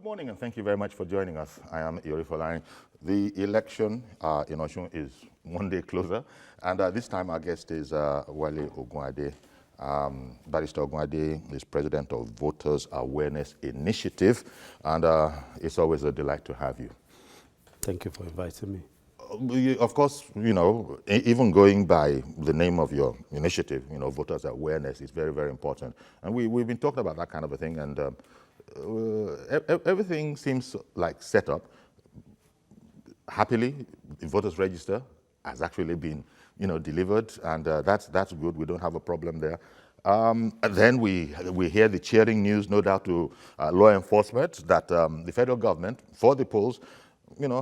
morning, and thank you very much for joining us. I am Yori Folani. The election in Osun is one day closer, and this time our guest is Wale Ogunade. Barrister Ogunade is president of Voters Awareness Initiative, and it's always a delight to have you. Thank you for inviting me. Of course, even going by the name of your initiative, Voters Awareness is very, very important. And we've been talking about that kind of a thing, and everything seems like set up. Happily, the voters register has actually been, delivered, and that's good. We don't have a problem there. And then we hear the cheering news, no doubt, to law enforcement that the federal government, for the polls,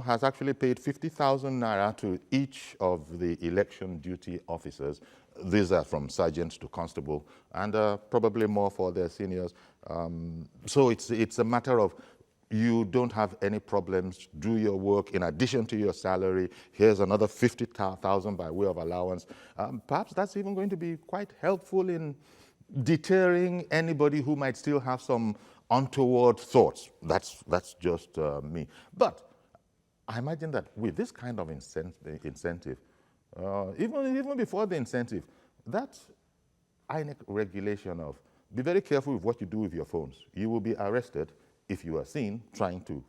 has actually paid 50,000 naira to each of the election duty officers. These are from sergeants to constable, and probably more for their seniors. So it's a matter of you don't have any problems, do your work in addition to your salary. Here's another 50,000 by way of allowance. Perhaps that's even going to be quite helpful in deterring anybody who might still have some untoward thoughts. That's just me. But I imagine that with this kind of incentive, even before the incentive, that INEC regulation of be very careful with what you do with your phones. You will be arrested if you are seen trying to,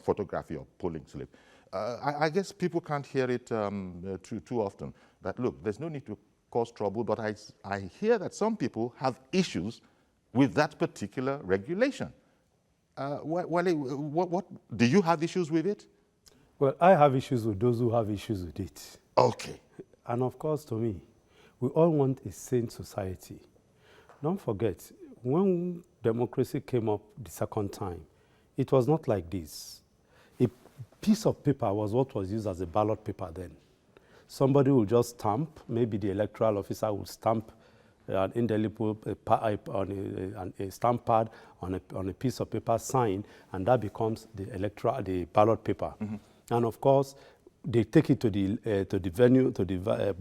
photograph your polling slip. I guess people can't hear it too often. That look, there's no need to cause trouble, but I hear that some people have issues with that particular regulation. What do you have issues with it? Well, I have issues with those who have issues with it. Okay. And of course, to me, we all want a sane society. Don't forget, when democracy came up the second time, it was not like this. A piece of paper was what was used as a ballot paper then. Somebody will just stamp, maybe the electoral officer will stamp an indelible on a stamp pad on a piece of paper, sign, and that becomes the ballot paper. Mm-hmm. And of course, they take it to the venue, to the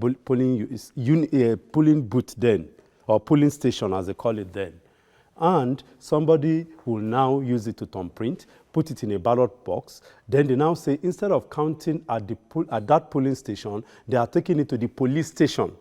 polling booth then, or polling station as they call it then. And somebody will now use it to thumbprint, put it in a ballot box. Then they now say, instead of counting at that polling station, they are taking it to the police station.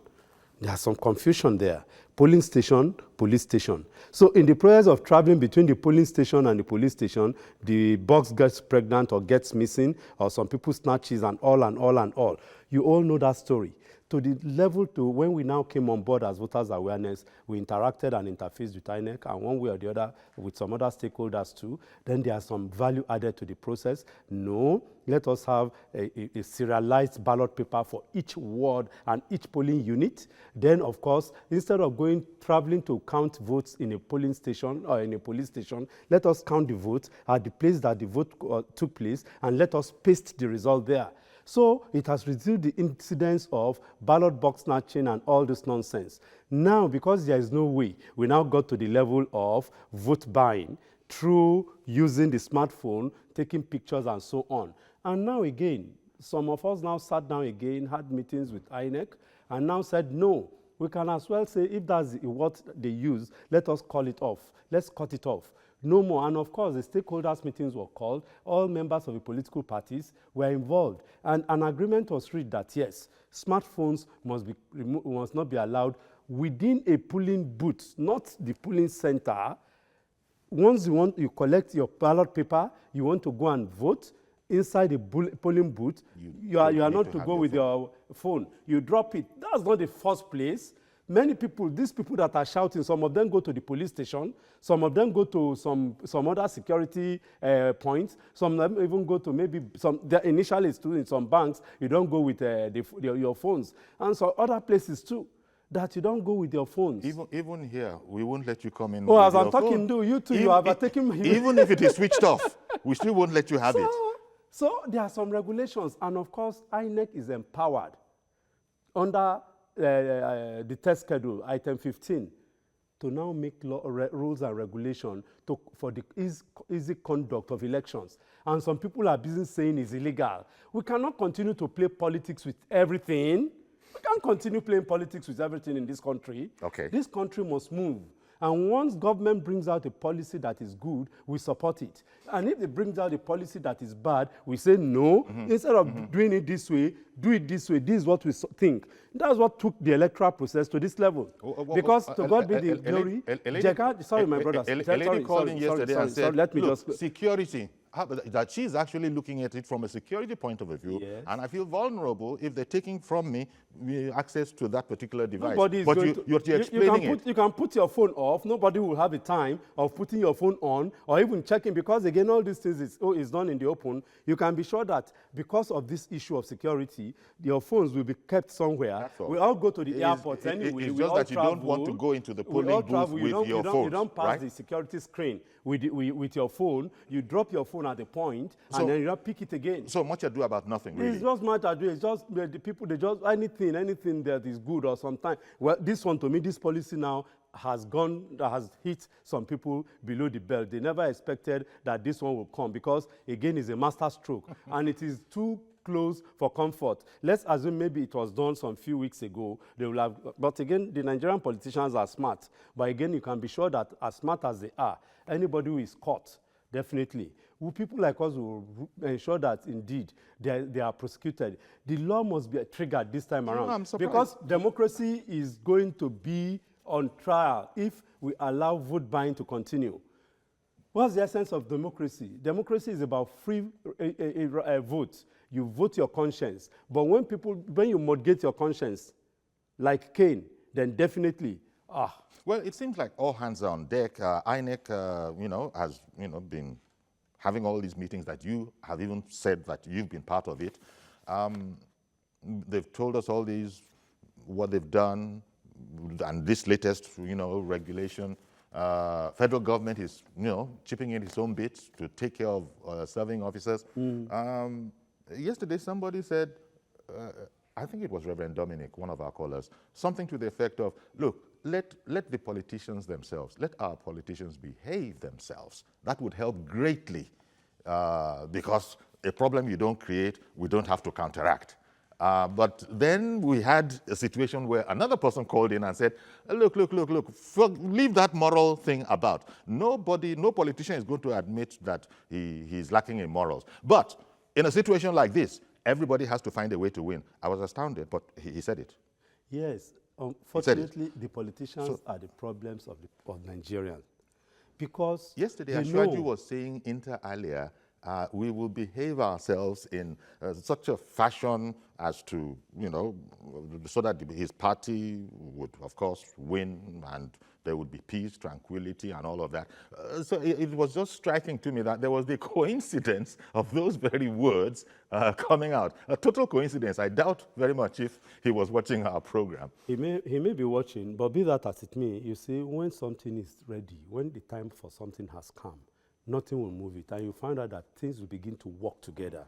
There's some confusion there. Polling station, police station. So in the process of traveling between the polling station and the police station, the box gets pregnant or gets missing, or some people snatches and all and all and all. You all know that story. To the level to when we now came on board as Voters Awareness, we interacted and interfaced with INEC, and one way or the other with some other stakeholders too. Then there's some value added to the process. No, let us have a serialized ballot paper for each ward and each polling unit. Then, of course, instead of traveling to count votes in a polling station or in a police station, let us count the votes at the place that the vote took place, and let us paste the result there. So it has reduced the incidence of ballot box snatching and all this nonsense. Now, because there is no way, we now got to the level of vote buying through using the smartphone, taking pictures and so on. And now again, some of us now sat down again, had meetings with INEC, and now said, no, we can as well say, if that's what they use, let us call it off. Let's cut it off. No more. And of course, the stakeholders meetings were called. All members of the political parties were involved. And an agreement was reached that, yes, smartphones must not be allowed within a polling booth, not the polling center. Once you collect your ballot paper, you want to go and vote inside the polling booth, you are not to go with your phone. You drop it. That's not the first place. Many people, these people that are shouting, some of them go to the police station, some of them go to some other security points, some of them even go to maybe initially it's in some banks, you don't go with your phones. And so other places too, that you don't go with your phones. Even here, we won't let you come in Oh, with as your I'm talking to you too, you have taken me. Even if it is switched off, we still won't let you have it. So there are some regulations, and of course, INEC is empowered under the test schedule, item 15, to now make rules and regulation for the easy conduct of elections. And some people are busy saying it's illegal. We cannot continue to play politics with everything. We can't continue playing politics with everything in this country. Okay. This country must move. And once government brings out a policy that is good, we support it. And if it brings out a policy that is bad, we say no. Instead of doing it this way, do it this way. This is what we think. That's what took the electoral process to this level. Because to God be the glory. Sorry, my brother. A lady called in yesterday and said, let me look, just... security, that she's actually looking at it from a security point of view, Yes. and I feel vulnerable if they're taking from me access to that particular device. Nobody is but going you're explaining it. You can put your phone off. Nobody will have the time of putting your phone on or even checking, because again, all these things is done in the open. You can be sure that because of this issue of security, your phones will be kept somewhere. We all go to the airports anyway. It's we just all that you travel. don't want to go into the polling booth with your phone. You don't pass the security screen with your phone. You drop your phone at the point, and then you don't pick it again. So much ado about nothing, really. It's just much ado. It's just the people, they just anything that is good or sometimes. Well, this one, to me, this policy now has hit some people below the belt. They never expected that this one will come, because again, it's a master stroke and it is too close for comfort. Let's assume maybe it was done some few weeks ago. They will have, but again, the Nigerian politicians are smart. But again, you can be sure that as smart as they are, anybody who is caught, definitely, people like us will ensure that indeed they are prosecuted. The law must be triggered this time around. I'm surprised. Because democracy is going to be on trial if we allow vote buying to continue. What's the essence of democracy? Democracy is about free vote. You vote your conscience. But when you mortgage your conscience, like Cain, then definitely, Well, it seems like all hands are on deck. INEC, has been having all these meetings that you have even said that you've been part of it. They've told us all these, what they've done, and this latest, regulation. Federal government is, chipping in its own bit to take care of serving officers. Yesterday, somebody said, I think it was Reverend Dominic, one of our callers, something to the effect of, look, let the politicians themselves, let our politicians behave themselves. That would help greatly, because a problem you don't create, we don't have to counteract. But then we had a situation where another person called in and said, look, leave that moral thing about. No politician is going to admit that he's lacking in morals. But in a situation like this, everybody has to find a way to win. I was astounded, but he said it. Yes. Unfortunately, the politicians are the problems of Nigerians. Because yesterday, Ashwaju was saying inter alia, we will behave ourselves in such a fashion as to, so that his party would, of course, win, and there would be peace, tranquility, and all of that. So it was just striking to me that there was the coincidence of those very words coming out. A total coincidence. I doubt very much if he was watching our program. He may be watching, but be that as it may, you see, when something is ready, when the time for something has come, nothing will move it, and you find out that things will begin to work together.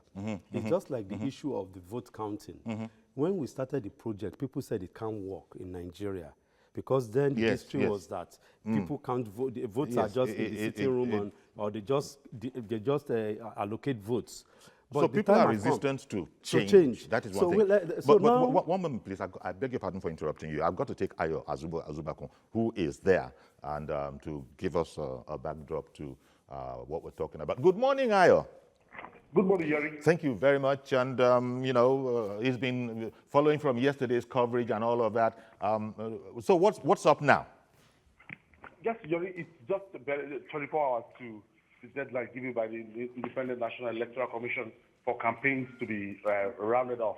It's just like the issue of the vote counting. When we started the project, people said it can't work in Nigeria, because then the history was that people can't vote. The votes are just in the sitting room, or they just allocate votes. But so people are resistant to change. That is one thing. But one moment, please. I beg your pardon for interrupting you. I've got to take Ayo Azubakun, who is there, and to give us a backdrop to what we're talking about. Good morning, Ayo. Good morning, Yari. Thank you very much. And, he's been following from yesterday's coverage and all of that. So what's up now? Yes, Yari, it's just 24 hours to the deadline given by the Independent National Electoral Commission for campaigns to be rounded off.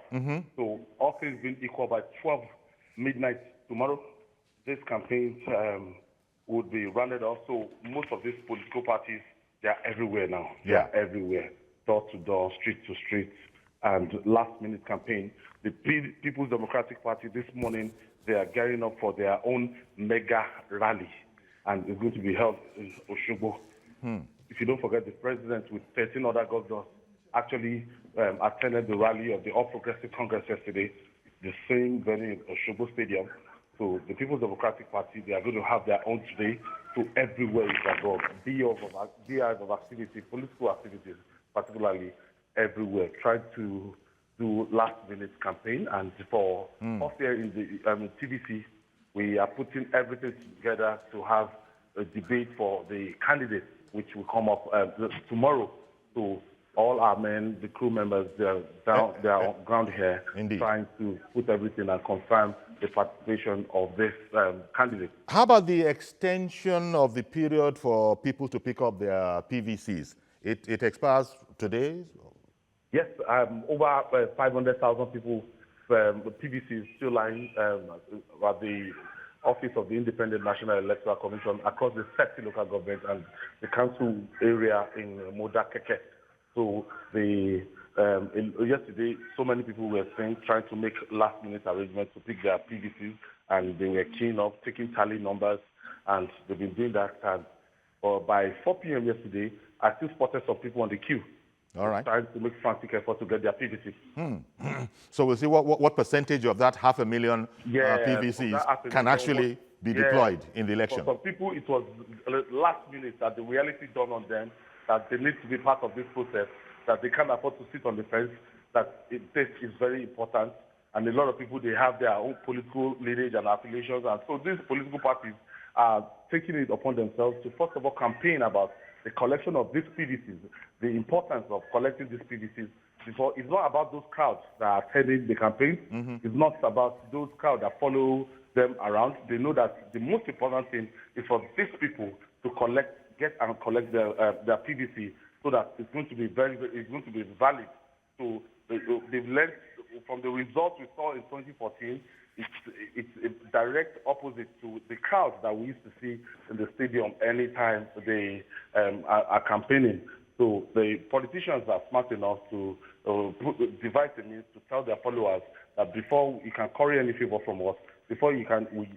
So all things being equal, by 12 midnight tomorrow, these campaigns would be rounded off. So most of these political parties, they are everywhere now. They are everywhere, door to door, street to street, and last-minute campaign. The People's Democratic Party this morning, they are gearing up for their own mega rally, and it's going to be held in Osun. If you don't forget, the president with 13 other governors actually attended the rally of the All Progressive Congress yesterday, the same venue in Osun Stadium. So the People's Democratic Party, they are going to have their own today. So everywhere is abroad, beehive of activity, political activities, particularly everywhere. Try to do last-minute campaign, and for us here in the TVC, we are putting everything together to have a debate for the candidates, which will come up tomorrow. So all our men, the crew members, they are on ground here, Indeed, trying to put everything and confirm the participation of this candidate. How about the extension of the period for people to pick up their PVCs? It expires today? Yes, over 500,000 people, the PVC is still lying at the office of the Independent National Electoral Commission across the Sept local government and the council area in Modakeke. So yesterday, so many people were trying to make last-minute arrangements to pick their PVCs, and they were keen up, taking tally numbers, and they've been doing that. And by 4 p.m. yesterday, I still spotted some people on the queue. All right. Trying to make frantic effort to get their PVC. So we'll see what percentage of that 500,000 PVCs can actually be deployed in the election. For some people, it was last minute that the reality dawned on them that they need to be part of this process, that they can't afford to sit on the fence, that this is very important. And a lot of people, they have their own political lineage and affiliations. And so these political parties are taking it upon themselves to, first of all, campaign about the collection of these PVCs, the importance of collecting these PVCs. It's not about those crowds that are attending the campaign. It's not about those crowds that follow them around. They know that the most important thing is for these people to get and collect their PVC, so that it's going to be it's going to be valid. So they've learned from the results we saw in 2014. It's a direct opposite to the crowds that we used to see in the stadium anytime they are campaigning. So the politicians are smart enough to devise a means to tell their followers that before you can curry any favor from us, before we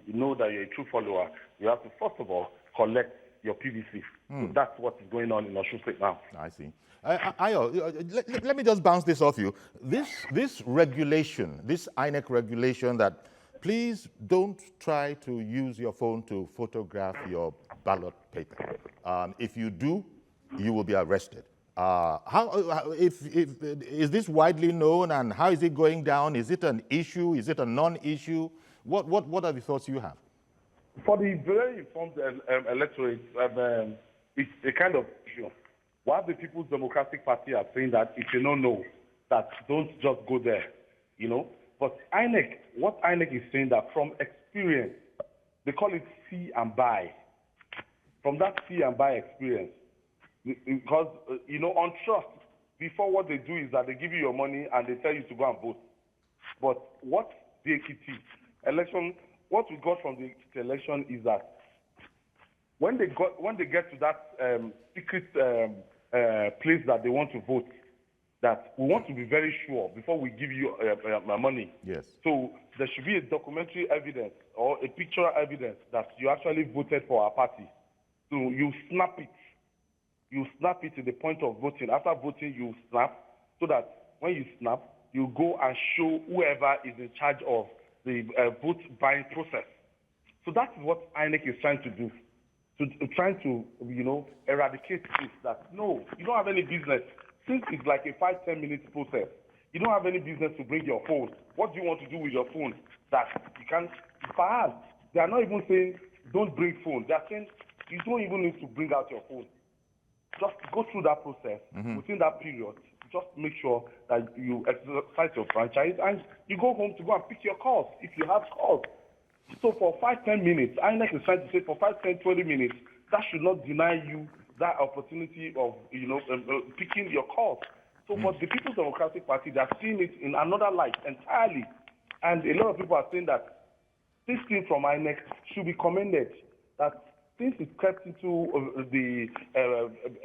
know that you're a true follower, you have to first of all collect your PVC. So that's what is going on in Osun State now. I see. Ayo, let me just bounce this off you. This regulation, this INEC regulation that please don't try to use your phone to photograph your ballot paper. If you do, you will be arrested. Is this widely known, and how is it going down? Is it an issue? Is it a non-issue? What are the thoughts you have? For the very informed electorate, it's a kind of issue. While the People's Democratic Party are saying that if you don't know, that don't just go there, But INEC, what INEC is saying that from experience, they call it see and buy. From that see and buy experience, because, on trust, before what they do is that they give you your money and they tell you to go and vote. But what the Ekiti election, what we got from the Ekiti election is that when they get to that secret place that they want to vote, that we want to be very sure before we give you my money. Yes. So there should be a documentary evidence or a pictorial evidence that you actually voted for our party. So you snap it. You snap it to the point of voting. After voting, you snap, so that when you snap, you go and show whoever is in charge of the vote buying process. So that's what INEC is trying to do. Trying to, eradicate this, that no, you don't have any business. Since it's like a 5-10 minutes process, you don't have any business to bring your phone. What do you want to do with your phone? That you can't, perhaps, they are not even saying don't bring phone. They are saying you don't even need to bring out your phone. Just go through that process within that period. Just make sure that you exercise your franchise and you go home to go and pick your calls if you have calls. So for 5-10 minutes, INEC is trying to say for 5-10-20 minutes, that should not deny you that opportunity of picking your calls. So for the People's Democratic Party, they're seeing it in another light entirely. And a lot of people are saying that this thing from INEC should be commended, that since it crept into the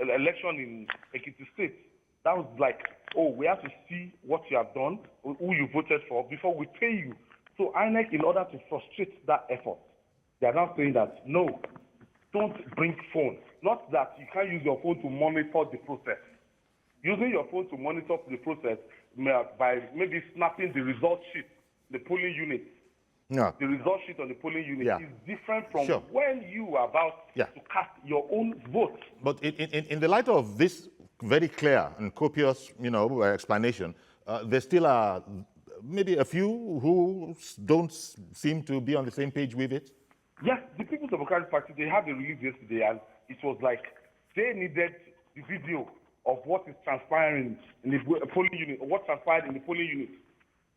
election in Ekiti State, that was like, oh, we have to see what you have done, who you voted for, before we pay you. So INEC, in order to frustrate that effort, they are now saying that, no, don't bring phone. Not that you can't use your phone to monitor the process. Using your phone to monitor the process by maybe snapping the result sheet, the polling unit. Yeah. The result sheet on the polling unit is different from Sure. when you are about to cast your own vote. But in the light of this very clear and copious, explanation, there still are maybe a few who don't seem to be on the same page with it. Yes, the People's Democratic Party, they had a release yesterday, and it was like they needed the video of what is transpiring in the polling unit, or what transpired in the polling unit.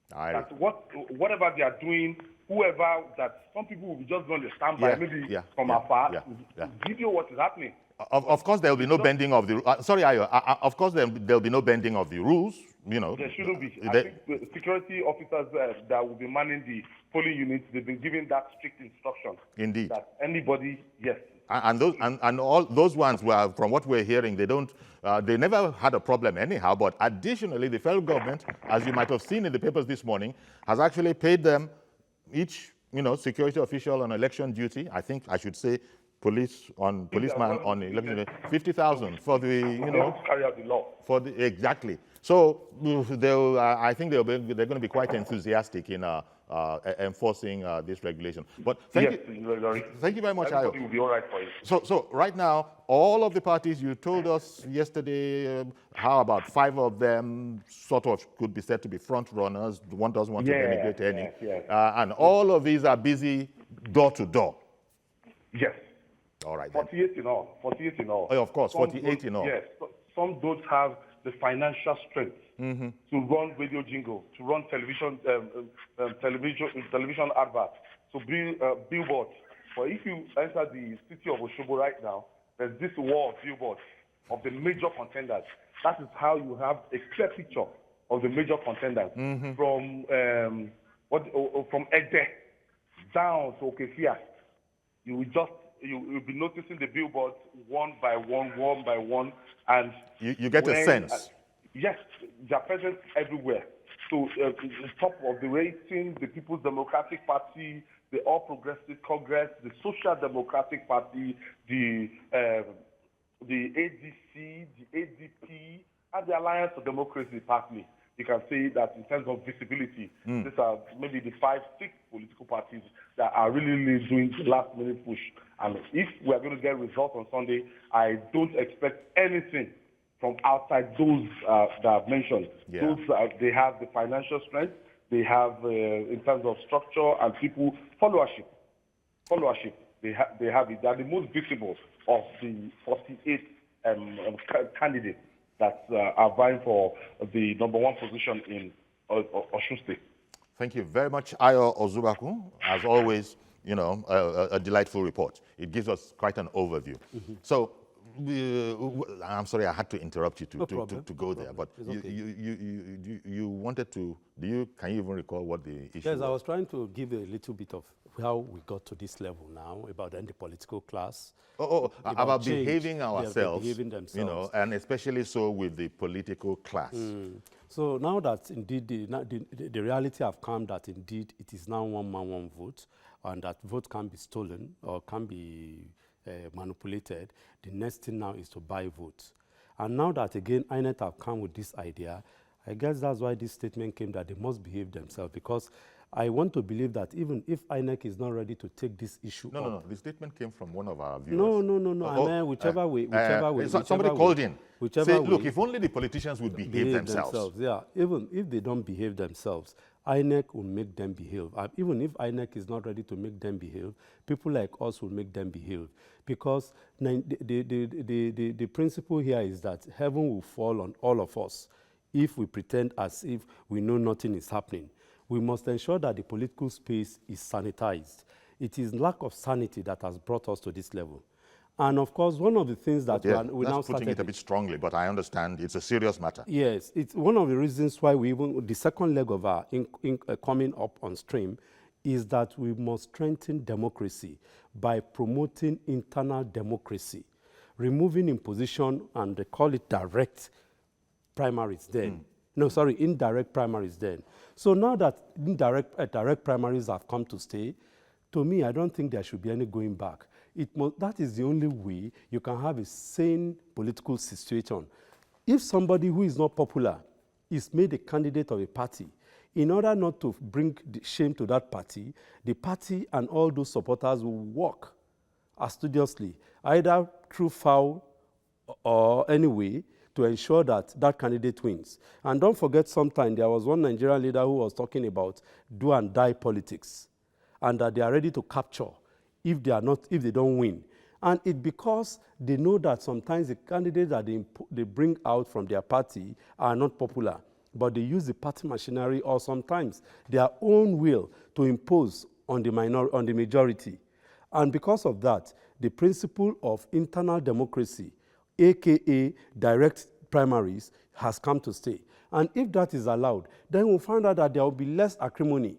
That whatever they are doing, whoever, that some people will be just going to stand by, from afar, video what is happening. Of course, there will be no bending of the sorry, Ayo. Of course, there will be no bending of the rules. You know, there shouldn't be. I think the security officers that will be manning the polling units, they've been given that strict instruction. Indeed. That anybody, yes. And those and all those ones were, from what we're hearing, they never had a problem anyhow. But additionally, the federal government, as you might have seen in the papers this morning, has actually paid them each, security official on election duty. I think I should say policeman on election, 50,000 for the, carry out the law. Exactly. So I think they're going to be quite enthusiastic in enforcing this regulation. But thank you very much, Ayo. Everybody will be all right for it. So right now, all of the parties, you told us yesterday how about 5 of them sort of could be said to be front runners. One doesn't want to denigrate any. And all of these are busy door to door. Yes. All right. 48 in all. 48 in all. Oh, of course, 48 in all. Yes. Some don't have the financial strength to run radio jingle, to run television adverts, to build billboards. But if you enter the city of Osogbo right now, there's this wall of billboards of the major contenders. That is how you have a clear picture of the major contenders from Egde down to Okefia. You'll be noticing the billboards one by one, and you get a sense. Yes, they're present everywhere. So the top of the rating, the People's Democratic Party, the All Progressive Congress, the Social Democratic Party, the ADC, the ADP, and the Alliance for Democracy Party. You can say that in terms of visibility, these are maybe the 5, 6 political parties that are really doing the last-minute push. And if we are going to get results on Sunday, I don't expect anything from outside those that I've mentioned. Those they have the financial strength, they have in terms of structure and people followership. They have it. They are the most visible of the 48 candidates that are vying for the #1 position in Osun State. Thank you very much, Ayo Ozubaku. As always, a delightful report. It gives us quite an overview. So, I'm sorry I had to interrupt you to go there, but you wanted to. Can you even recall what the issue was? Yes, I was trying to give a little bit of how we got to this level now, about the political class. About behaving ourselves, behaving themselves. And especially so with the political class. So now that indeed the reality have come that indeed it is now one man, one vote, and that vote can be stolen or can be manipulated, the next thing now is to buy votes. And now that again INEC have come with this idea, I guess that's why this statement came that they must behave themselves, because I want to believe that even if INEC is not ready to take this issue No. The statement came from one of our viewers. No. I mean, whichever way. Somebody called in. Say, look, way, if only the politicians would behave themselves. Yeah, even if they don't behave themselves, INEC will make them behave. Even if INEC is not ready to make them behave, people like us will make them behave. Because the principle here is that heaven will fall on all of us if we pretend as if we know nothing is happening. We must ensure that the political space is sanitized. It is lack of sanity that has brought us to this level. And of course, one of the things that we now started... putting it a bit strongly, but I understand it's a serious matter. Yes, it's one of the reasons why the second leg of our coming up on stream is that we must strengthen democracy by promoting internal democracy, removing imposition, and they call it direct primaries then. Indirect primaries then. So now that direct primaries have come to stay, to me, I don't think there should be any going back. That is the only way you can have a sane political situation. If somebody who is not popular is made a candidate of a party, in order not to bring shame to that party, the party and all those supporters will work assiduously, either through foul or any way, to ensure that that candidate wins. And don't forget, sometime there was one Nigerian leader who was talking about do and die politics, and that they are ready to capture if they don't win. And it's because they know that sometimes the candidates that they bring out from their party are not popular, but they use the party machinery or sometimes their own will to impose on the majority. And because of that, the principle of internal democracy, aka direct primaries, has come to stay. And if that is allowed, then we'll find out that there will be less acrimony.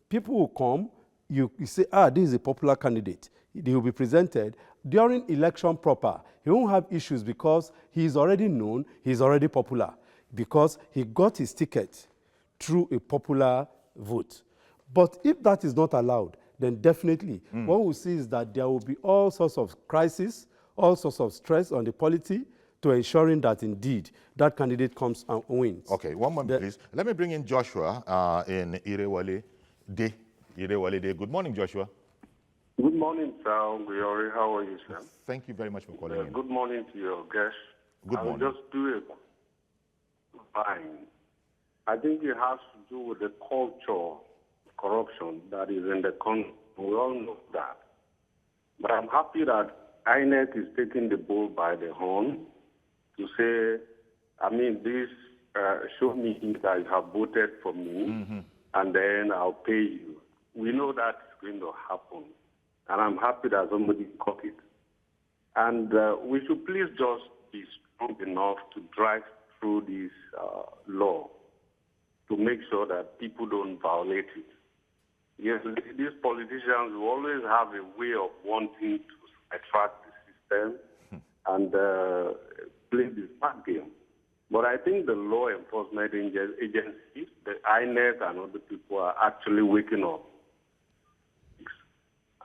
People will come, you say, this is a popular candidate. He will be presented. During election proper, he won't have issues because he is already known, he is already popular, because he got his ticket through a popular vote. But if that is not allowed, then definitely what we'll see is that there will be all sorts of crises, all sorts of stress on the polity to ensuring that indeed that candidate comes and wins. Okay, one moment, please. Let me bring in Joshua in Irewale Day. Irewale Day. Good morning, Joshua. Good morning, sir. Uyori. How are you, sir? Thank you very much for calling in. Good morning to your guest. Good morning. I'll just do it fine. I think it has to do with the culture corruption that is in the country. We all know that. But I'm happy that INEC is taking the bull by the horn to say, this show me that you have voted for me, and then I'll pay you. We know that's going to happen. And I'm happy that somebody caught it. And we should please just be strong enough to drive through this law to make sure that people don't violate it. Yes, these politicians will always have a way of wanting to attract the system and play this smart game. But I think the law enforcement agencies, the INEC and other people are actually waking up.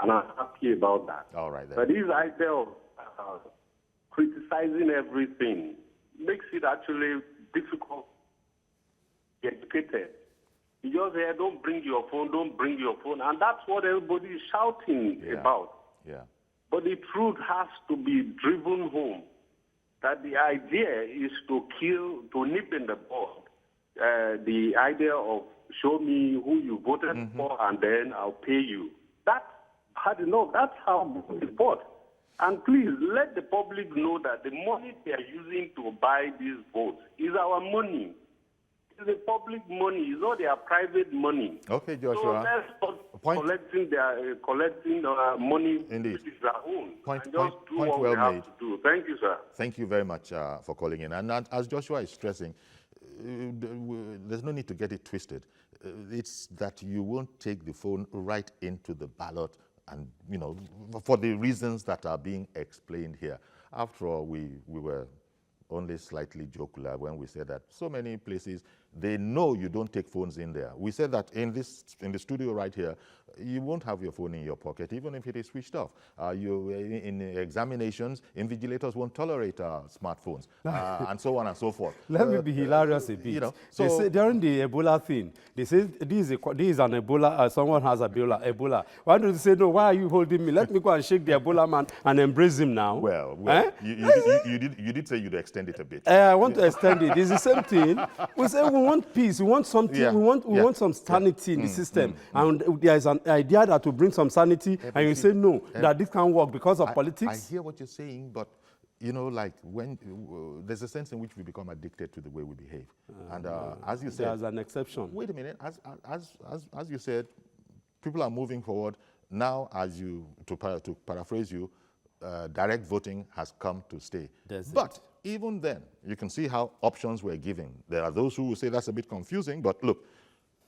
And I'm happy about that. All right, then. But this idea of criticizing everything makes it actually difficult to get educated. You just say, don't bring your phone, don't bring your phone. And that's what everybody is shouting about. Yeah. But the truth has to be driven home, that the idea is to nip in the bud the idea of show me who you voted for and then I'll pay you. That's hard enough. That's how we vote. And please let the public know that the money they are using to buy these votes is our money. It's the public money. It's not their private money. Okay, Joshua. So let's stop collecting money. Indeed. Which is our own. Point what well we have made. to do. Thank you, sir. Thank you very much for calling in. And as Joshua is stressing, there's no need to get it twisted. It's that you won't take the phone right into the ballot and, for the reasons that are being explained here. After all, we were only slightly jocular when we said that so many places, they know you don't take phones in there. We said that in the studio right here, you won't have your phone in your pocket, even if it is switched off. In examinations, invigilators won't tolerate smartphones, and so on and so forth. Let me be hilarious a bit. They say during the Ebola thing, they say this is an Ebola, someone has Ebola. Why don't you say, no, why are you holding me? Let me go and shake the Ebola man and embrace him now. Well, you did say you'd extend it a bit. I want to extend it. It's the same thing. We say we want peace, we want something, we want some sanity in the system. And there is an idea that will bring some sanity, and you say no, that this can't work because of politics. I hear what you're saying, but like when there's a sense in which we become addicted to the way we behave. And as you said, there's an exception. Wait a minute. As you said, people are moving forward now. To paraphrase you, direct voting has come to stay. But even then, you can see how options were given. There are those who will say that's a bit confusing, but look,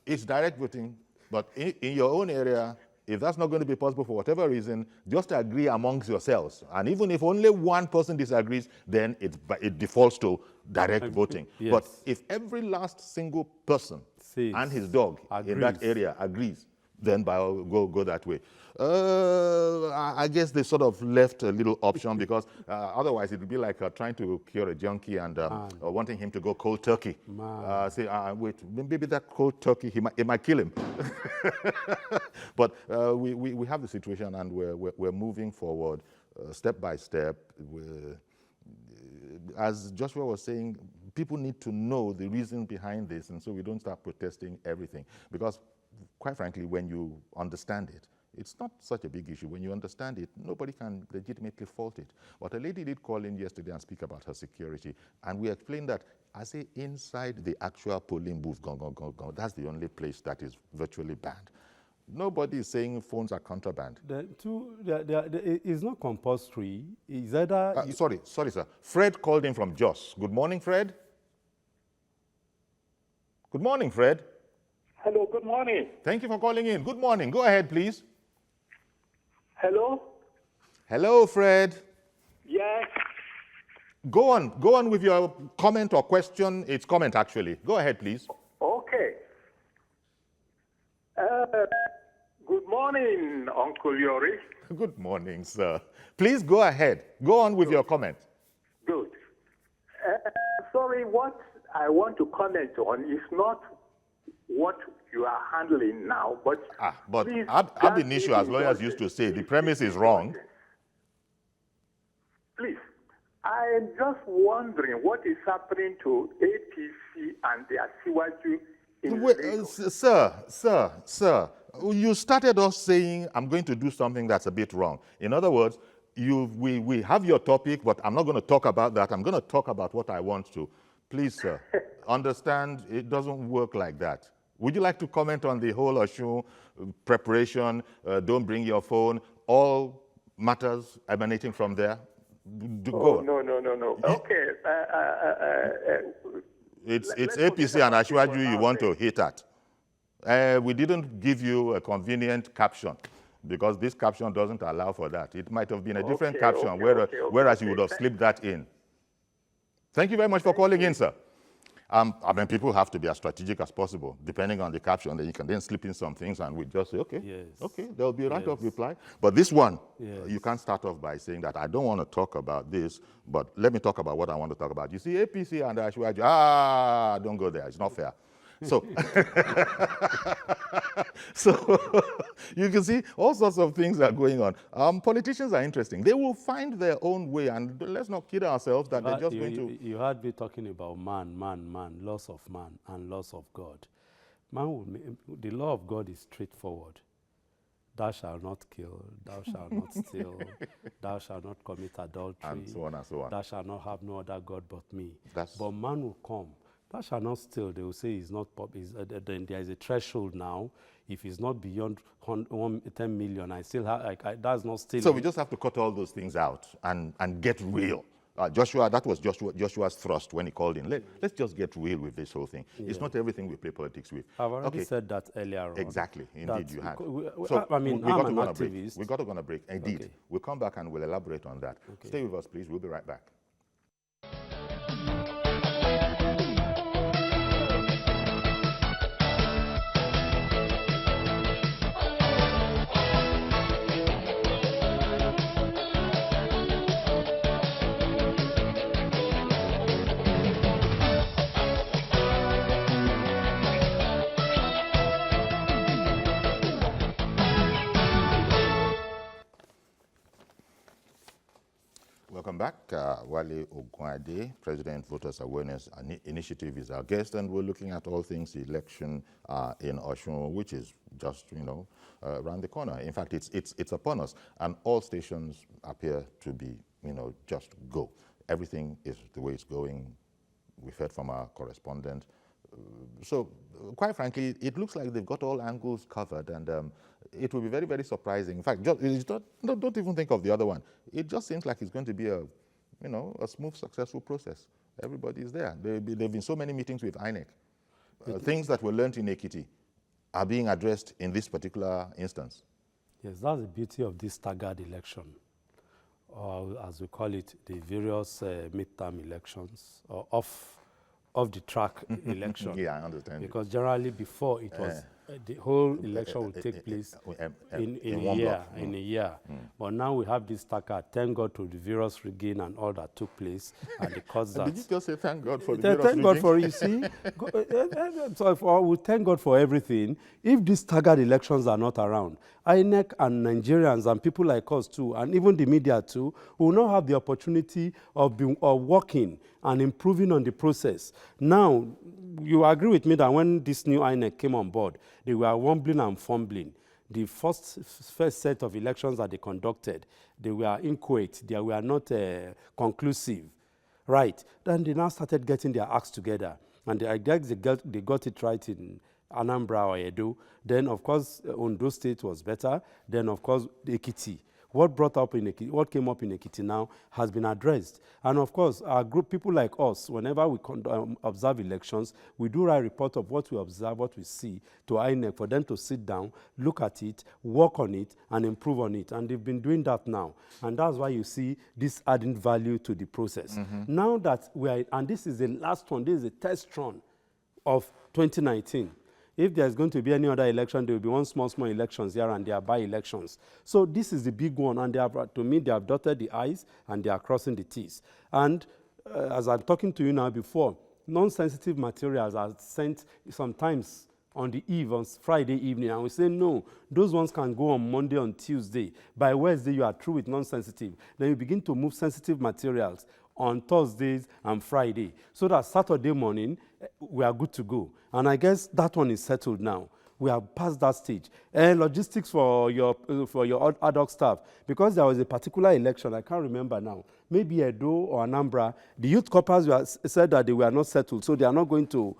it's direct voting, but in your own area, if that's not going to be possible for whatever reason, just agree amongst yourselves. And even if only one person disagrees, then it defaults to direct voting. Yes. But if every last single person and his dog in that area agrees, then go that way. I guess they sort of left a little option because otherwise it would be like trying to cure a junkie and wanting him to go cold turkey. Say, wait, maybe that cold turkey, it might kill him. But we have the situation and we're moving forward step by step. As Joshua was saying, people need to know the reason behind this, and so we don't start protesting everything. Because quite frankly, when you understand it, It's not such a big issue. When you understand it, nobody can legitimately fault it. But a lady did call in yesterday and speak about her security, and we explained that, I say, inside the actual polling booth, that's the only place that is virtually banned. Nobody is saying phones are contraband. It's not compulsory. It's either... Sorry, sir. Fred called in from Jos. Good morning, Fred. Good morning, Fred. Hello, good morning. Thank you for calling in. Good morning. Go ahead, please. Hello? Hello, Fred. Yes. Go on with your comment or question. It's comment, actually. Go ahead, please. Okay. Good morning, Uncle Yori. Good morning, sir. Please go ahead. Go on with your comment. Good. Sorry, what I want to comment on is not what you are handling now, but ab initio, as lawyers used to say, the premise is wrong. Please, I am just wondering what is happening to APC and their Siwaju in Lagos. Sir, you started off saying, I'm going to do something that's a bit wrong. In other words, we have your topic, but I'm not going to talk about that. I'm going to talk about what I want to. Please, sir, understand it doesn't work like that. Would you like to comment on the whole Osun preparation, don't bring your phone, all matters emanating from there? Go on. No. Okay. It's APC and Asiwaju you want to hit at. We didn't give you a convenient caption because this caption doesn't allow for that. It might have been a different caption, whereas you would have slipped that in. Thank you very much for calling in, sir. I mean, people have to be as strategic as possible, depending on the caption. Then you can then slip in some things, and we just say, okay, okay, there'll be a right-off reply. But this one, you can't start off by saying that I don't want to talk about this, but let me talk about what I want to talk about. You see, APC and Asiwaju, don't go there. It's not fair. So, so you can see all sorts of things are going on. Politicians are interesting. They will find their own way, and let's not kid ourselves that they're just going to... You heard me talking about man, loss of man, and loss of God. The law of God is straightforward. Thou shalt not kill, thou shalt not steal, thou shalt not commit adultery, and so on and so on. Thou shalt not have no other God but me. But man will come. Thou shalt not steal, they will say it's not, then there is a threshold now. If it's not beyond 10 million, I still have, that's not stealing. So we just have to cut all those things out and get real. Joshua, that was Joshua's thrust when he called in. Let's just get real with this whole thing. Yeah. It's not everything we play politics with. I've already said that earlier on. Exactly, indeed you had. So I mean, I'm an activist. We got to go on a break. Indeed. Okay. We'll come back and we'll elaborate on that. Okay. Stay with us, please. We'll be right back. Welcome back. Wale Ogunade, President Voters Awareness Initiative, is our guest, and we're looking at all things election in Osun, which is just, around the corner. In fact, it's upon us, and all stations appear to be, just go. Everything is the way it's going. We've heard from our correspondent. So, quite frankly, it looks like they've got all angles covered, and it will be very, very surprising. In fact, don't even think of the other one. It just seems like it's going to be a smooth, successful process. Everybody's there. There have been so many meetings with INEC. Things that were learned in Ekiti are being addressed in this particular instance. Yes, that's the beauty of this staggered election, or as we call it, the various midterm elections, or off-the-track election. Yeah, I understand. Because generally before it was the whole election would take place in a year. But now we have this staggered. Thank God to the various rigging and all that took place, and the cause that. Did you just say thank God for the various rigging? Thank God for, you see. So we thank God for everything. If these staggered elections are not around, INEC and Nigerians and people like us too, and even the media too, will not have the opportunity of working and improving on the process. Now, you agree with me that when this new INEC came on board, they were wobbling and fumbling. The first set of elections that they conducted, they were inchoate, they were not conclusive. Right. Then they now started getting their acts together. And I guess they got it right in Anambra or Edo. Then, of course, Ondo State was better. Then, of course, Ekiti. What came up in Ekiti now has been addressed. And of course, our group, people like us, whenever we observe elections, we do write a report of what we observe, what we see to INEC for them to sit down, look at it, work on it, and improve on it. And they've been doing that now. And that's why you see this adding value to the process. Now that and this is the last one, this is the test run of 2019. If there's going to be any other election, there will be one small elections here and there by-elections. So this is the big one, and to me, they have dotted the I's and they are crossing the T's. And as I'm talking to you now before, non-sensitive materials are sent sometimes on the eve, on Friday evening, and we say, no, those ones can go on Monday, on Tuesday. By Wednesday, you are through with non-sensitive. Then you begin to move sensitive materials on Thursdays and Friday, so that Saturday morning, we are good to go. And I guess that one is settled now. We have passed that stage. And logistics for your ad hoc staff, because there was a particular election, I can't remember now, maybe Edo or Anambra, the youth corps said that they were not settled, so they are not going to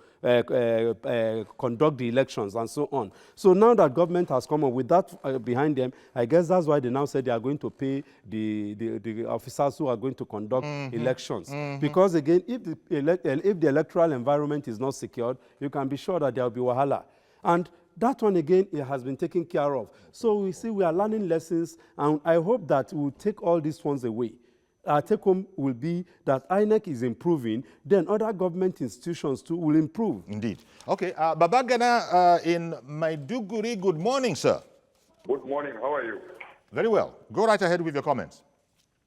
conduct the elections and so on. So now that government has come up with that behind them, I guess that's why they now said they are going to pay the officers who are going to conduct elections. Because again, if the electoral environment is not secured, you can be sure that there will be wahala. And that one, again, it has been taken care of. So we see we are learning lessons, and I hope that we will take all these ones away. Our take-home will be that INEC is improving, then other government institutions too will improve. Indeed. Okay, Babagana in Maiduguri, good morning, sir. Good morning, how are you? Very well. Go right ahead with your comments.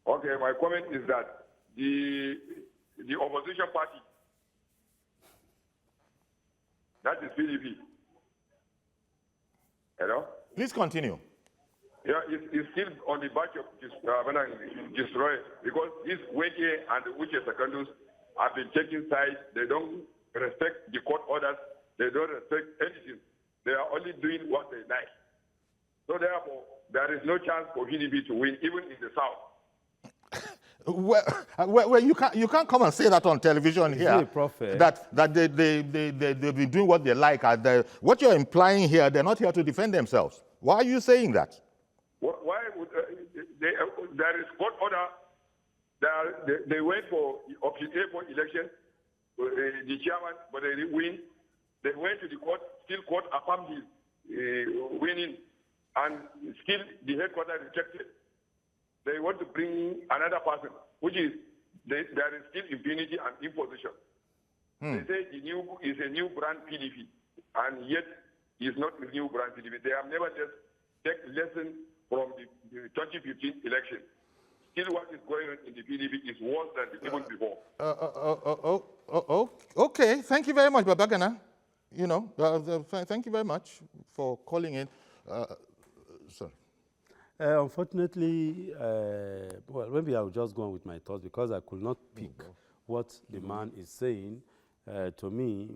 Okay, my comment is that the opposition party, that is PDP. Hello? Please continue. Yeah, it's still on the batch of destroy, because these Weke and the Uche Secondus have been taking sides. They don't respect the court orders. They don't respect anything. They are only doing what they like. So therefore, there is no chance for PDP to win, even in the south. Well, you can't come and say that on television here. That they've been doing what they like. What you're implying here, they're not here to defend themselves. Why are you saying that? Why would there is court order? They went for option A for election, the chairman, but they didn't win. They went to the court, still court affirmed his winning, and still the headquarters rejected. They want to bring in another person, which is there is still impunity and imposition. They say the new is a new brand PDP, and yet is not a new brand PDP. They have never just taken lesson from the 2015 election. Still, what is going on in the PDP is worse than even before. Okay, thank you very much, Babagana. Thank you very much for calling in. Sorry. Unfortunately, well, maybe I'll just go on with my thoughts because I could not pick what the man is saying. To me,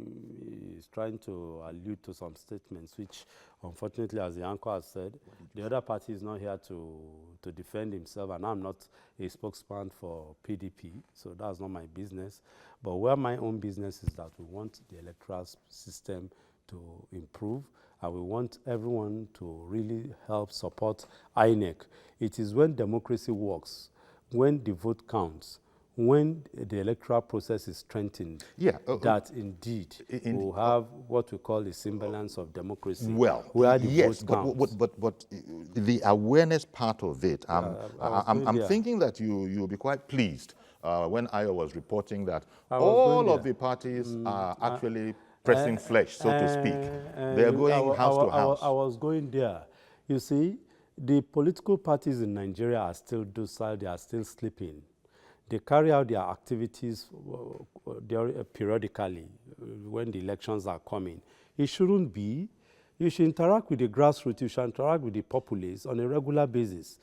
he's trying to allude to some statements which, unfortunately, as the anchor has said, the other party is not here to defend himself, and I'm not a spokesman for PDP, so that's not my business. But where my own business is that we want the electoral system to improve, and we want everyone to really help support INEC. It is when democracy works, when the vote counts, when the electoral process is strengthened, that indeed we'll have what we call a semblance of democracy. Well, where the yes, vote but the awareness part of it, I'm thinking that you'll be quite pleased when Ayo was reporting that all of the parties are actually pressing flesh, so to speak. They're going house to house. I was going there. You see, the political parties in Nigeria are still docile, they are still sleeping. They carry out their activities periodically when the elections are coming. It shouldn't be. You should interact with the grassroots, you should interact with the populace on a regular basis.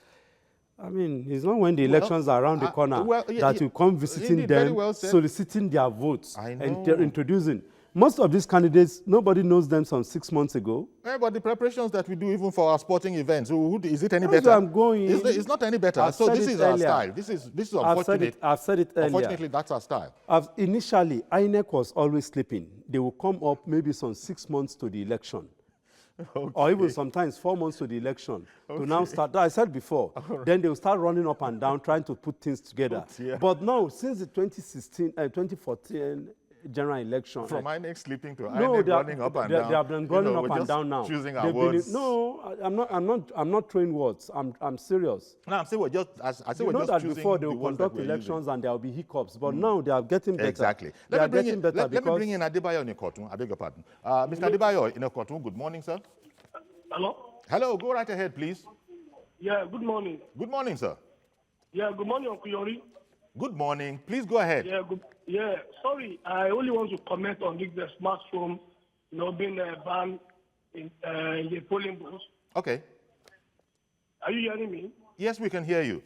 I mean, it's not when the elections are around the corner that you come visiting them, soliciting their votes, and introducing. Most of these candidates, nobody knows them some 6 months ago. But the preparations that we do even for our sporting events, is it any That's better? where I'm going. It's not any better. So this is our style. This is unfortunate. I've said it earlier. Unfortunately, that's our style. Initially, INEC was always sleeping. They will come up maybe some 6 months to the election. Okay. Or even sometimes 4 months to the election to now start. I said before, then they will start running up and down trying to put things together. But now, since the 2014 general election. From INEC sleeping to INEC running up and down. They have been running up and down now. Choosing our words. I'm not throwing words. I'm serious. No, I'm saying we're just. I say we're just choosing before they will conduct elections and there will be hiccups, but now they are getting better. Exactly. Let me bring in Adebayo Inekotun. I beg your pardon. Mr. Adebayo Inekotun, good morning, sir. Hello? Hello, go right ahead, please. Yeah, good morning. Good morning, sir. Yeah, good morning, Uncle Yori. Good morning. Please go ahead. Yeah, sorry, I only want to comment on this smartphone, being banned in the polling booth. Okay. Are you hearing me? Yes, we can hear you.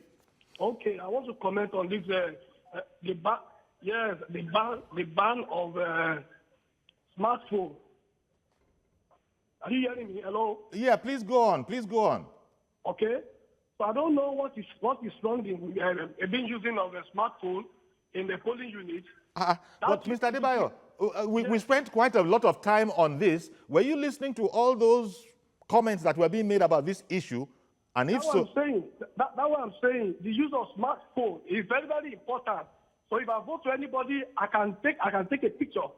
Okay, I want to comment on this the ban of smartphone. Are you hearing me? Hello? Yeah, please go on. Please go on. Okay. So I don't know what is wrong in being using of a smartphone in the polling unit. But Mr. Adebayo, we spent quite a lot of time on this. Were you listening to all those comments that were being made about this issue? And if so, that's what I'm saying. The use of smartphone is very, very important. So if I vote to anybody, I can take a picture.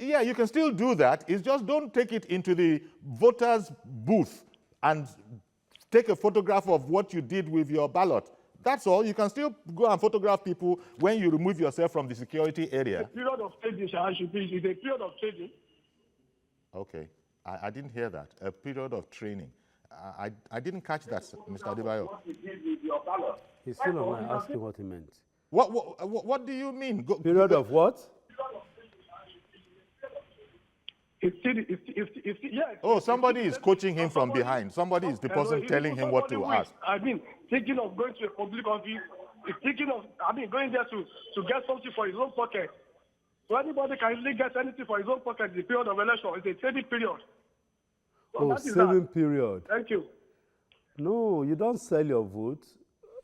Yeah, you can still do that. It's just don't take it into the voters' booth and take a photograph of what you did with your ballot. That's all. You can still go and photograph people when you remove yourself from the security area. A period of trading, is a period of trading. Okay. I didn't hear that. A period of training. I didn't catch that, Mr. Adebayo. He's still online asking what he meant. What do you mean? Period of what? Somebody is coaching him from behind. Somebody is the person telling him what to ask. Thinking of going to a public office, going there to get something for his own pocket. So anybody can really get anything for his own pocket in the period of election. It's a trading period. So saving period. Thank you. No, you don't sell your vote.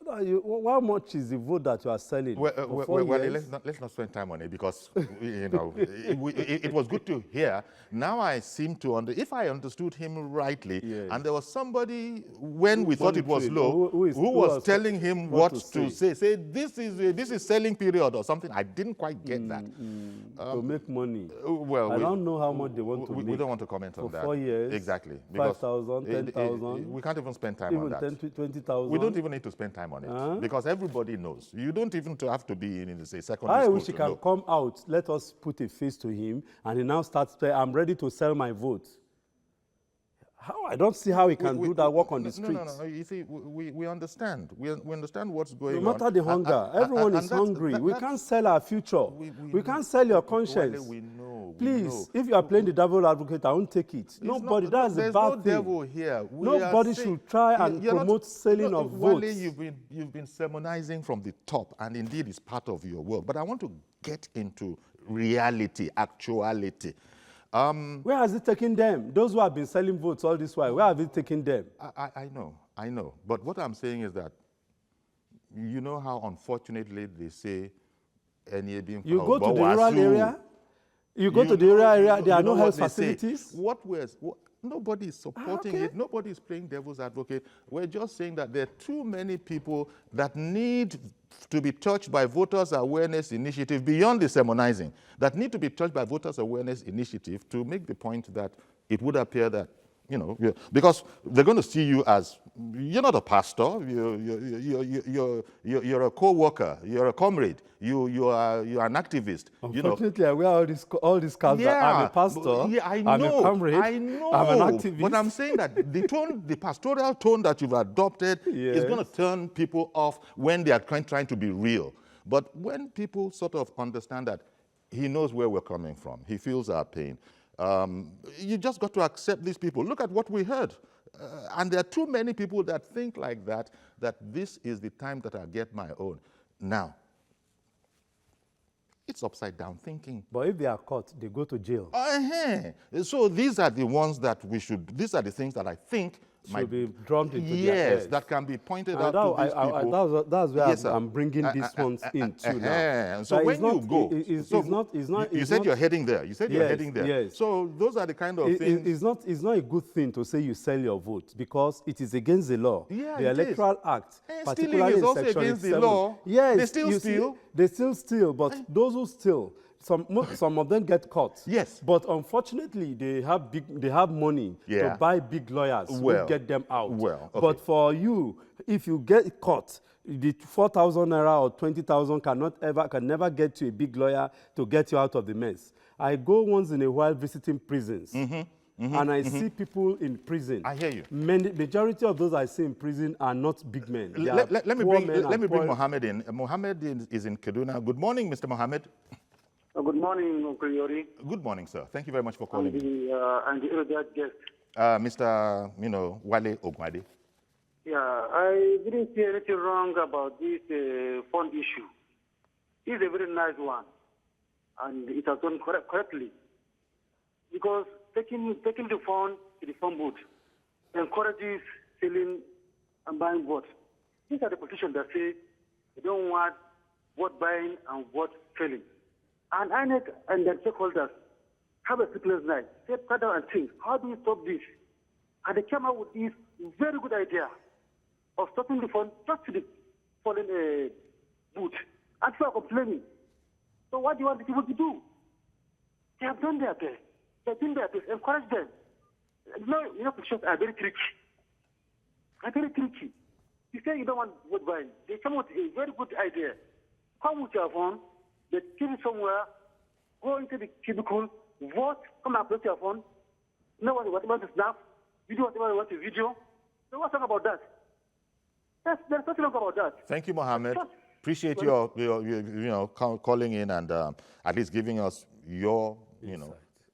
How much is the vote that you are selling? Let's not spend time on it because it was good to hear. Now I seem to if I understood him rightly, and there was somebody when we thought it was low who was telling him what to say. Say this is selling period or something. I didn't quite get that. To make money. Well, I don't know how much they want to make. We don't want to comment on that. 4 years. Exactly. 5,000, 10,000. We can't even spend time on that. 20,000. We don't even need to spend time on it because everybody knows. You don't even have to be in say secondary school. I wish he can come out. Let us put a face to him, and he now starts saying, "I'm ready to sell my vote." How? I don't see how he can do that work on the streets. No. You see, we understand. We understand what's going on. No matter the hunger, everyone is hungry. We can't sell our future. We can't sell your conscience. We know. Please, if you are playing the devil advocate, I won't take it. Nobody, that's a bad thing. There's no devil here. Nobody should try and promote selling of votes. Wale, you've been sermonizing from the top, and indeed it's part of your work. But I want to get into reality, actuality. Where has it taken them? Those who have been selling votes all this while, where have it taken them? I know. But what I'm saying is that, you know how unfortunately they say, you go to the rural area, there are no health facilities. Nobody is supporting it. Nobody is playing devil's advocate. We're just saying that there are too many people that need to be touched by voters' awareness initiative beyond the sermonizing, that need to be touched by voters' awareness initiative to make the point that it would appear that, because they're going to see you as, you're not a pastor, you're a co-worker, you're a comrade, you are an activist. Unfortunately, I wear all these caps. I'm a pastor, I'm a comrade, I know. I'm an activist. But I'm saying that the pastoral tone that you've adopted is going to turn people off when they are trying to be real. But when people sort of understand that he knows where we're coming from, he feels our pain, you just got to accept these people. Look at what we heard. And there are too many people that think like that this is the time that I get my own. Now, It's upside down thinking. But if they are caught, they go to jail. So these are the ones that these are the things that I think should be drummed into their heads. Yes, that can be pointed And out to these people. That's where Yes, I'm bringing these ones into now. So when you go, you said you're heading there. You said you're heading there. Yes. So those are the kind of things. It's not a good thing to say you sell your vote because it is against the law. Yeah, the Electoral Act, stealing particularly is in also Section against 87. the law. Yes, they still steal. They still steal, but those who steal, some of them get caught. Yes. But unfortunately, they have money to buy big lawyers who get them out. Well, okay. But for you, if you get caught, the 4,000 naira or 20,000 can never get to a big lawyer to get you out of the mess. I go once in a while visiting prisons. And I see people in prison. I hear you. Majority of those I see in prison are not big men. Let me bring Mohammed in. Mohammed is in Kaduna. Good morning, Mr. Mohammed. Good morning, Uncle Yori. Good morning, sir. Thank you very much for calling. And the other guest. Mr. Wale Ogwade. Yeah, I didn't see anything wrong about this fund issue. It's a very nice one, and it has done correctly. Because taking the fund to the fund booth encourages selling and buying votes. These are the politicians that say they don't want vote buying and vote selling. And INEC and their stakeholders have a sleepless night. They sat down and think, how do we stop this? And they came out with this very good idea of stopping the fund just to the fallen booth. And people are complaining. So what do you want the people to do? They have done their best. They've done their best. Encourage them. You know, politicians are very tricky. You say you don't want vote buying. They come up with a very good idea. Come with your phone, they keep it somewhere, go into the cubicle, vote, come and upload your phone. You know what about the snap? Video whatever you want to video. So what's wrong about that? There's nothing wrong about that. Thank you, Mohammed. Appreciate your calling in and at least giving us your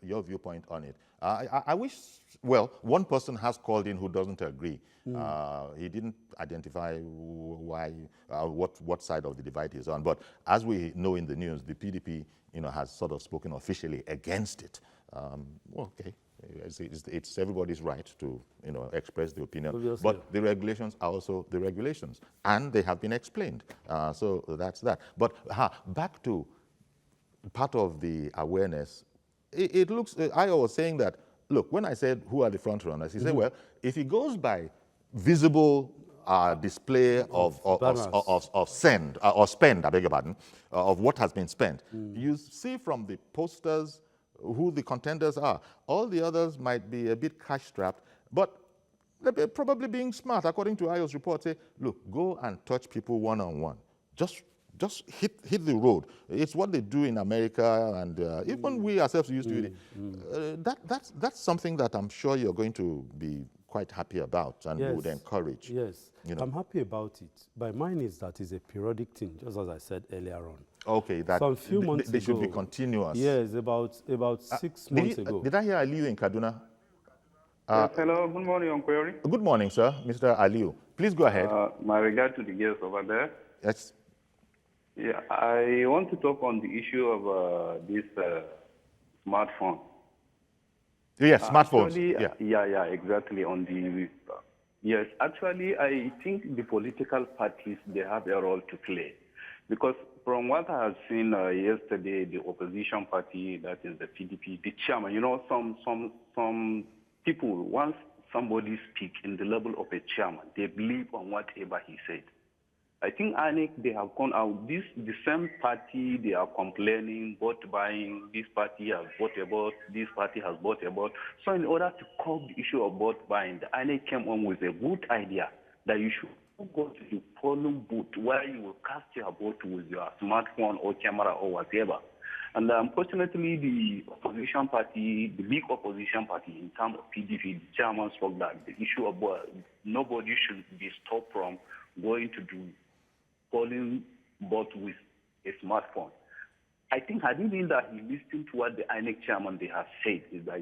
your viewpoint on it. I wish, well, one person has called in who doesn't agree. He didn't identify what side of the divide he's on. But as we know in the news, the PDP, has sort of spoken officially against it. Okay, it's everybody's right to, express the opinion. Obviously. But the regulations are also the regulations, and they have been explained. So that's that. But back to part of the awareness. It looks, I was saying that, look, when I said who are the front runners, he said, well, if it goes by visible display of spend, I beg your pardon, of what has been spent, you see from the posters who the contenders are. All the others might be a bit cash-strapped, but they're probably being smart. According to IO's report, say, look, go and touch people one-on-one. Just hit the road. It's what they do in America, and even we ourselves used to it. That's something that I'm sure you're going to be quite happy about and would encourage. Yes, I'm happy about it. But mine is that it's a periodic thing, just as I said earlier on. Okay, that some few months they ago, should be continuous. Yes, about 6 months ago. Did I hear Aliu in Kaduna? Yes, hello, good morning, Uncle Yori. Good morning, sir, Mr. Aliu. Please go ahead. My regard to the guests over there. Yes. Yeah, I want to talk on the issue of this smartphone. Yes, smartphones. Actually, yeah, exactly. On the yes, actually, I think the political parties, they have a role to play, because from what I have seen yesterday, the opposition party, that is the PDP, the chairman, some people, once somebody speaks in the level of a chairman, they believe on whatever he said. I think INEC, they have gone out. The same party, they are complaining, vote buying, this party has voted about, this party has voted about. So in order to curb the issue of vote buying, the INEC came on with a good idea that you should go to the polling booth where you will cast your vote with your smartphone or camera or whatever. And unfortunately, the opposition party, the big opposition party in terms of PDP, the chairman spoke that the issue of nobody should be stopped from going to do polling booth with a smartphone. I think had it been that he listened to what the INEC chairman they have said, is that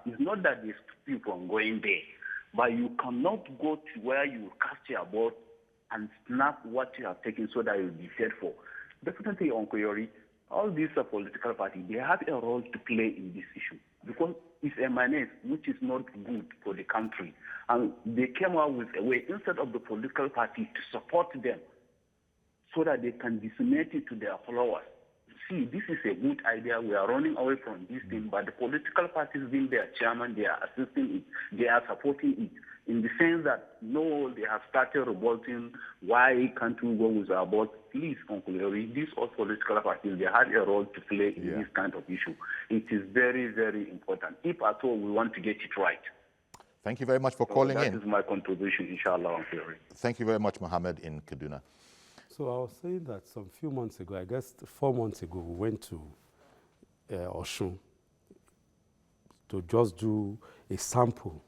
it's not that they stop you from going there, but you cannot go to where you cast your vote and snap what you have taken so that you'll be cared for. Definitely, Uncle Yori, all these political parties, they have a role to play in this issue because it's a menace which is not good for the country. And they came out with a way, instead of the political party to support them so that they can disseminate it to their followers. See, this is a good idea. We are running away from this thing, but the political parties being their chairman, they are assisting it, they are supporting it. In the sense that, no, they have started revolting, why can't we go with our vote? Please, Uncle Larry, these all political parties, they have a role to play in this kind of issue. It is very, very important, if at all we want to get it right. Thank you very much for calling in. That is my contribution, inshallah, Uncle Larry. Thank you very much, Mohammed in Kaduna. So I was saying that some few months ago, I guess 4 months ago, we went to Osun to just do a sample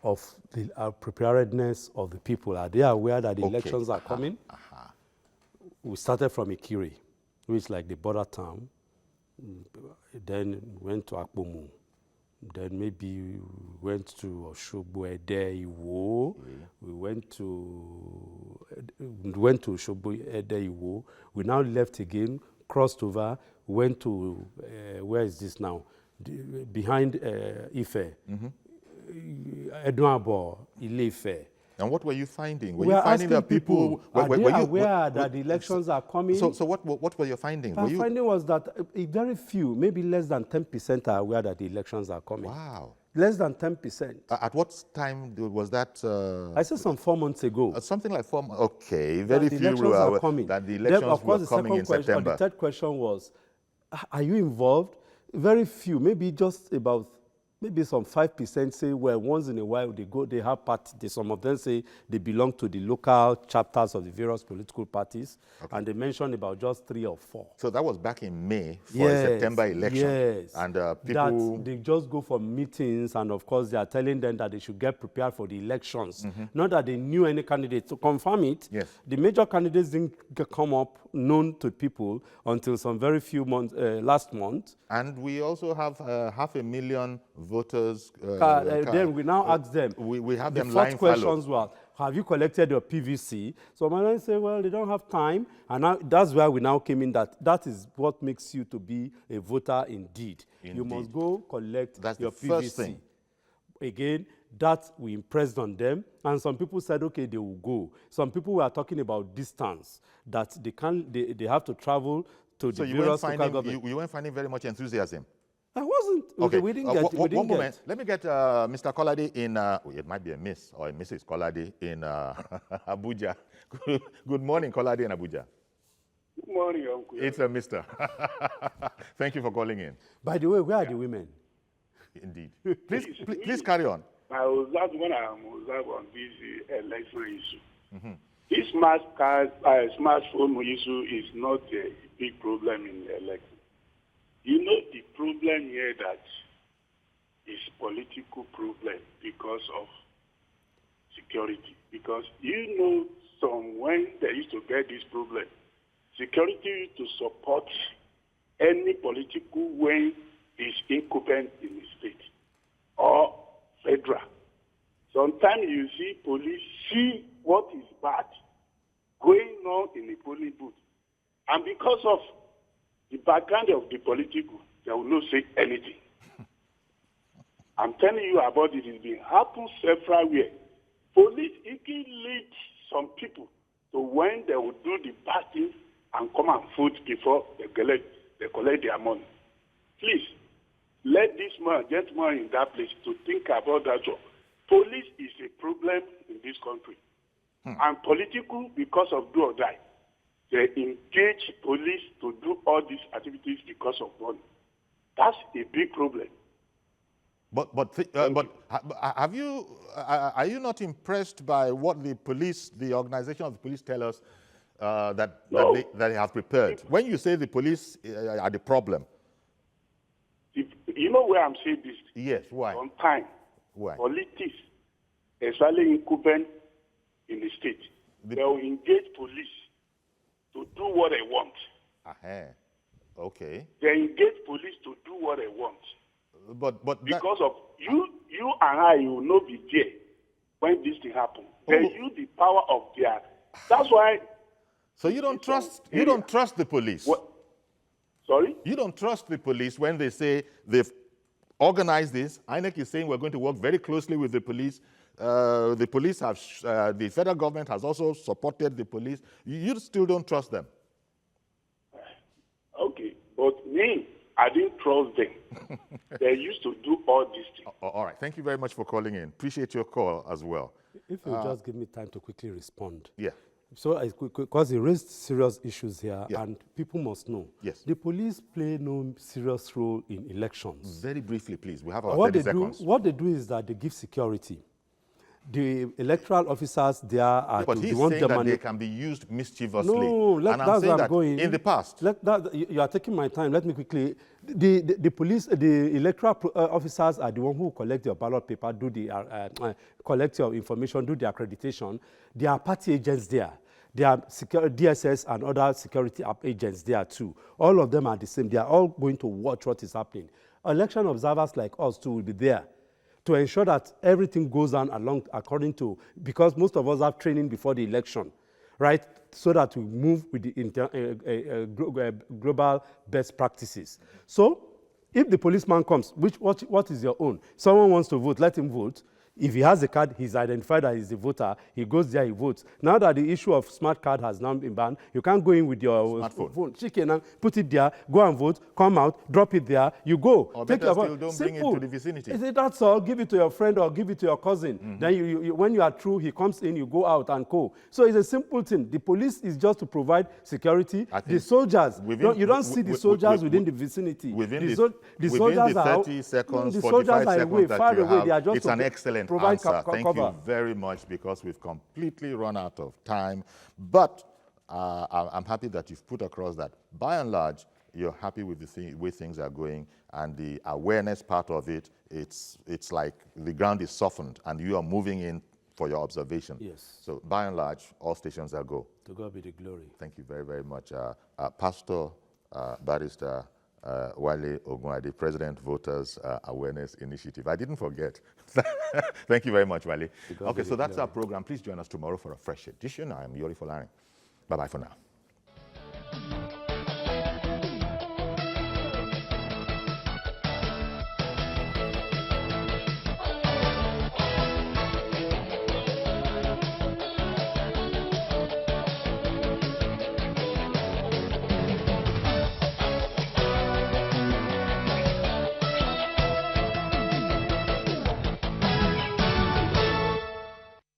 of the preparedness of the people. Are they aware that the elections are coming? We started from Ikiri, which is like the border town. Then went to Akpomu. Then maybe we went to Osogbo, Ede, Iwo. We went to Osogbo, Ede, Iwo. We now left again, crossed over, went to, where is this now? Behind Ife. Edwabo, Ile-Ife. And what were you finding? Were you finding that people are they aware that the elections are coming? So what were your findings? My finding was that very few, maybe less than 10% are aware that the elections are coming. Wow. Less than 10%. At what time was that? I said some 4 months ago. Something like 4 months. Okay, very few are coming. That the elections were coming in September. The third question was, are you involved? Very few, maybe just about maybe some 5% say, well, once in a while they have parties. Some of them say they belong to the local chapters of the various political parties, and they mentioned about just 3 or 4. So that was back in May for a September election. Yes. And people... That they just go for meetings, and of course they are telling them that they should get prepared for the elections. Not that they knew any candidate. To confirm it, the major candidates didn't come up known to people until some very few months, last month. And we also have 500,000 voters. Then we now ask them. We have them lying fallow. The first questions were, have you collected your PVC? So my man say, well, they don't have time. And now, that's where we now came in that is what makes you to be a voter indeed. You must go collect your PVC. First thing. Again, that we impressed on them. And some people said, okay, they will go. Some people were talking about distance, that they have to travel to the various local government. You weren't finding very much enthusiasm? I wasn't. Okay, we didn't get. One moment. Let me get Mr. Kolade in. It might be a Miss or a Mrs. Kolade in Abuja. Good morning, Kolade in Abuja. Good morning, Uncle. It's a Mister. Thank you for calling in. By the way, where are the women? Indeed. Please carry on. I was that when I was on this election issue. This smartphone issue is not a big problem in the election. You know the problem here that is political problem because of security. Because you know when they used to get this problem, security used to support any political when is incumbent in the state or federal. Sometimes you see police see what is bad going on in the polling booth. And because of the background of the political, they will not say anything. I'm telling you about it. It's been happening several ways. Police can lead some people to when they will do the bad things and come and vote before they collect their money. Please, let this gentleman in that place to think about that job. Police is a problem in this country. And political, because of do or die, they engage police to do all these activities because of money. That's a big problem. But have you are you not impressed by what the police, the organization of the police, tell us that they have prepared? When you say the police are the problem, you know where I'm saying this? Yes. Why? On time. Why? Politics, especially incumbent in the state, they will engage police to do what they want. Okay. They engage police to do what they want. But because of you and I, you will not be there when this thing happens. They use the power of their. That's why. So you don't trust the police. you don't trust the police when they say they've organized this. INEC is saying we're going to work very closely with the police. The police have, the federal government has also supported the police. You still don't trust them. Okay, but me, I didn't trust them. They used to do all these things. All right. Thank you very much for calling in. Appreciate your call as well. If you just give me time to quickly respond. Yeah. So, because he raised serious issues here, Yeah. and people must know. Yes. The police play no serious role in elections. Very briefly, please. We have our What 30 they seconds. what they do is that they give security. The electoral officers there are But he's saying that they can be used mischievously. No, and I'm that's saying where that I'm going. in the past. You are taking my time. Let me quickly. The police, the electoral officers are the one who collect your ballot paper, do the collect your information, do the accreditation. There are party agents there. There are DSS and other security agents there too. All of them are the same. They are all going to watch what is happening. Election observers like us too will be there to ensure that everything goes on along according to, because most of us have training before the election, right? So that we move with the global best practices. So if the policeman comes, what is your own? Someone wants to vote, let him vote. If he has a card, he's identified that he's a voter, he goes there, he votes. Now that the issue of smart card has now been banned, you can't go in with your phone, chicken, put it there, go and vote, come out, drop it there, you go. Or take better your still, don't bring it to the vicinity. That's all. Give it to your friend or give it to your cousin. Then when you are through, he comes in, you go out and go. So it's a simple thing. The police is just to provide security. The soldiers, you don't see the soldiers within the vicinity. Within the the soldiers 30 seconds, the 45 soldiers are seconds away, that far you away. have, They are just it's an excellent provide answer. Thank you very much, because we've completely run out of time. But I'm happy that you've put across that, by and large, you're happy with the way things are going, and the awareness part of it, it's like the ground is softened and you are moving in for your observation. Yes. So by and large, all stations are go. To God be the glory. Thank you very, very much. Pastor, Barrister Wale Ogunade, President Voters Awareness Initiative. I didn't forget. Thank you very much, Wale. Okay, so that's our program. Please join us tomorrow for a fresh edition. I am Yori Folari. Bye-bye for now.